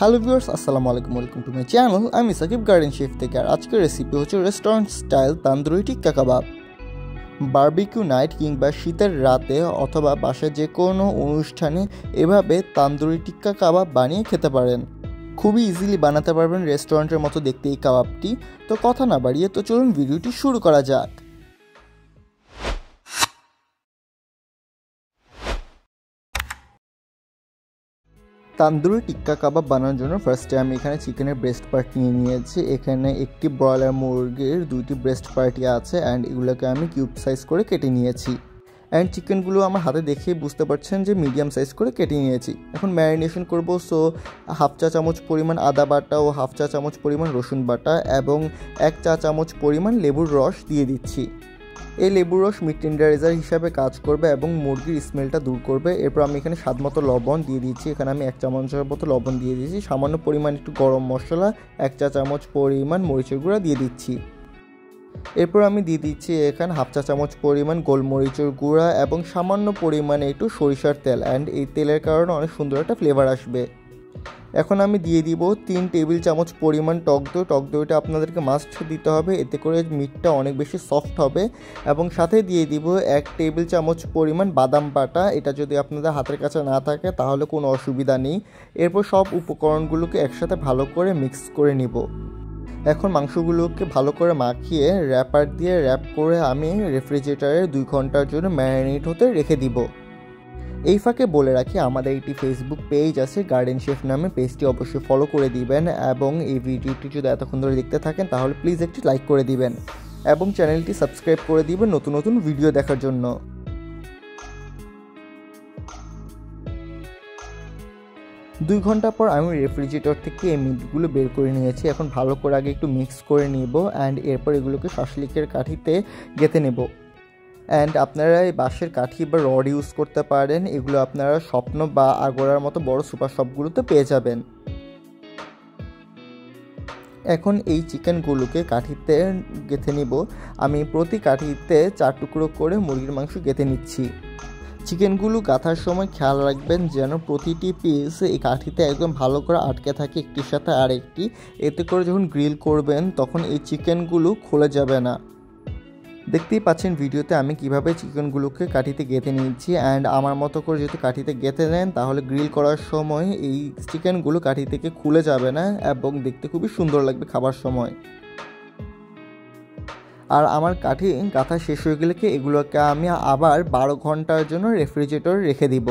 Hello viewers, আসসালামু আলাইকুম। Welcome to my channel. আমি সাকিব গার্ডেন শেফ থেকে। আর আজকের রেসিপি হচ্ছে রেস্টুরেন্ট স্টাইল তান্দুরি টিক্কা কাবাব। বারবিকিউ নাইট কিংবা শীতের রাতে অথবা বাসায় যে কোনো অনুষ্ঠানে এভাবে তান্দুরি টিক্কা কাবাব বানিয়ে খেতে পারেন। খুবই ইজিলি বানাতে পারবেন রেস্টুরেন্টের মতো দেখতে এই কাবাবটি। তো কথা না বাড়িয়ে তো চলুন ভিডিওটি শুরু করা যাক। তান্দুরি টিক্কা কাবাব বানানোর জন্য ফার্স্টে আমি এখানে চিকেনের ব্রেস্ট পার্ট নিয়ে নিয়েছি। এখানে একটি ব্রয়লার মুরগির 2টি ব্রেস্ট পার্টই আছে অ্যান্ড এগুলোকে আমি কিউব সাইজ করে কেটে নিয়েছি। অ্যান্ড চিকেনগুলো আমার হাতে দেখে বুঝতে পারছেন যে মিডিয়াম সাইজ করে কেটে নিয়েছি। এখন ম্যারিনেশন করব। সো হাফ চা চামচ পরিমাণ আদা বাটা ও হাফ চা চামচ পরিমাণ রসুন বাটা এবং 1 চা চামচ পরিমাণ লেবুর রস দিয়ে দিচ্ছি। এই লেবুর রস মিট টেন্ডারাইজার হিসাবে কাজ করবে এবং মুরগির স্মেলটা দূর করবে। এরপর আমি এখানে স্বাদ মতো লবণ দিয়ে দিচ্ছি। এখানে আমি 1 চামচের মতো লবণ দিয়ে দিয়েছি। সামান্য পরিমাণ একটু গরম মশলা, 1 চা চামচ পরিমাণ মরিচের গুঁড়া দিয়ে দিচ্ছি। এরপর আমি দিয়ে দিচ্ছি এখানে হাফ চা চামচ পরিমাণ গোলমরিচের গুঁড়া এবং সামান্য পরিমাণে একটু সরিষার তেল। অ্যান্ড এই তেলের কারণে অনেক সুন্দর একটা ফ্লেভার আসবে। এখন আমি দিয়ে দিব 3 টেবিল চামচ পরিমাণ টক দই। টক দইটা আপনাদেরকে মাস্ট দিতে হবে, এতে করে মিটটা অনেক বেশি সফট হবে। এবং সাথে দিয়ে দিব 1 টেবিল চামচ পরিমাণ বাদাম বাটা। এটা যদি আপনাদের হাতের কাছে না থাকে তাহলে কোনো অসুবিধা নেই। এরপর সব উপকরণগুলোকে একসাথে ভালো করে মিক্স করে নিব। এখন মাংসগুলোকে ভালো করে মাখিয়ে র্যাপার দিয়ে র্যাপ করে আমি রেফ্রিজারেটরে 2 ঘন্টার জন্য ম্যারিনেট হতে রেখে দিব। এই ফাঁকে বলে রাখি, আমাদের একটি ফেসবুক পেজ আছে গার্ডেন শেফ নামে। পেজটি অবশ্যই ফলো করে দিবেন এবং এই ভিডিওটি যদি এতক্ষণ ধরে দেখতে থাকেন তাহলে প্লিজ একটি লাইক করে দিবেন এবং চ্যানেলটি সাবস্ক্রাইব করে দিবেন নতুন নতুন ভিডিও দেখার জন্য। 2 ঘন্টা পর আমি রেফ্রিজারেটর থেকে এই মিটগুলো বের করে নিয়েছি। এখন ভালো করে আগে একটু মিক্স করে নিব অ্যান্ড এরপর এগুলোকে শাসলিকের কাঠিতে গেঁথে নেব। অ্যান্ড আপনারা এই বাঁশের কাঠি বা রড ইউজ করতে পারেন। এগুলো আপনারা স্বপ্ন বা আগোড়ার মতো বড় সুপার শপগুলোতে পেয়ে যাবেন। এখন এই চিকেনগুলোকে কাঠিতে গেঁথে নিব। আমি প্রতি কাঠিতে 4 টুকরো করে মুরগির মাংস গেঁথে নিচ্ছি। চিকেনগুলো গাঁথার সময় খেয়াল রাখবেন যেন প্রতিটি পিস এই কাঠিতে একদম ভালো করে আটকে থাকে একটির সাথে আরেকটি। এতে করে যখন গ্রিল করবেন তখন এই চিকেনগুলো খুলে যাবে না। দেখতেই পাচ্ছেন ভিডিওতে আমি কিভাবে চিকেনগুলোকে কাঠিতে গেঁথে নিয়েছি। অ্যান্ড আমার মতো করে যদি কাঠিতে গেঁথে নেন তাহলে গ্রিল করার সময় এই চিকেনগুলো কাঠি থেকে খুলে যাবে না এবং দেখতে খুবই সুন্দর লাগবে খাবার সময়। আর আমার কাঠি গাঁথা শেষ হয়ে গেলে এগুলোকে আমি আবার 12 ঘন্টার জন্য রেফ্রিজারেটরে রেখে দিব।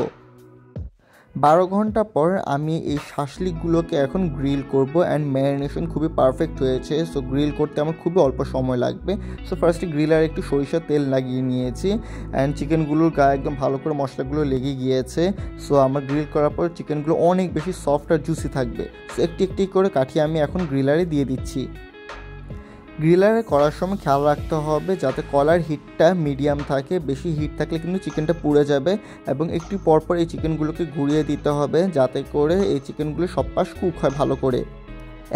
12 ঘন্টা পর আমি এই শাসলিকগুলোকে এখন গ্রিল করব। অ্যান্ড ম্যারিনেশন খুবই পারফেক্ট হয়েছে। সো গ্রিল করতে আমার খুবই অল্প সময় লাগবে। সো ফার্স্টে গ্রিলার একটু সরিষার তেল লাগিয়ে নিয়েছি অ্যান্ড চিকেনগুলোর গায়ে একদম ভালো করে মশলাগুলো লেগে গিয়েছে। সো আমার গ্রিল করার পর চিকেনগুলো অনেক বেশি সফট আর জুসি থাকবে। সো একটি একটি করে কাঠিয়ে আমি এখন গ্রিলারে দিয়ে দিচ্ছি। গ্রিলারে করার সময় খেয়াল রাখতে হবে যাতে কলার হিটটা মিডিয়াম থাকে। বেশি হিট থাকলে কিন্তু চিকেনটা পুড়ে যাবে এবং একটু পরপর এই চিকেনগুলোকে ঘুরিয়ে দিতে হবে যাতে করে এই চিকেনগুলো সব পাশ কুক হয় ভালো করে।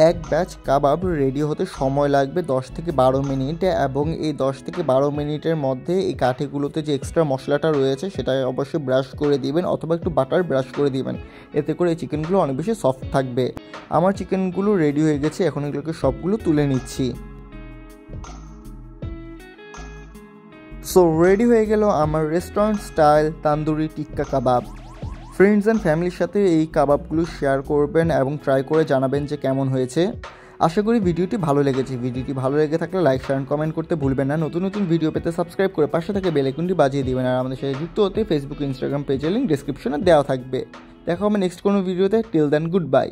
এক ব্যাচ কাবাব রেডি হতে সময় লাগবে 10 থেকে 12 মিনিট এবং এই 10 থেকে 12 মিনিটের মধ্যে এই কাঠিগুলোতে যে এক্সট্রা মশলাটা রয়েছে সেটা অবশ্যই ব্রাশ করে দিবেন অথবা একটু বাটার ব্রাশ করে দিবেন। এতে করে এই চিকেনগুলো অনেক বেশি সফট থাকবে। আমার চিকেনগুলো রেডি হয়ে গেছে। এখন এগুলোকে সবগুলো তুলে নিচ্ছি। সো রেডি হয়ে গেল আমার restaurant style tandoori tikka kebab. Friends and ফ্যামিলির সাথে এই কাবাবগুলো শেয়ার করবেন এবং ট্রাই করে জানাবেন যে কেমন হয়েছে। আশা করি ভিডিওটি ভালো লেগেছে। ভিডিওটি ভালো লেগে থাকলে লাইক শেয়ার কমেন্ট করতে ভুলবেন না। নতুন নতুন ভিডিও পেতে সাবস্ক্রাইব করে পাশে থেকে বেল আইকনটি বাজিয়ে দিবেন। আর আমাদের সাথে যুক্ত হতে ফেসবুক ইনস্টাগ্রাম পেজের লিঙ্ক ডেসক্রিপশনে দেওয়া থাকবে। দেখা হবে নেক্সট কোনো ভিডিওতে। Till then, good by.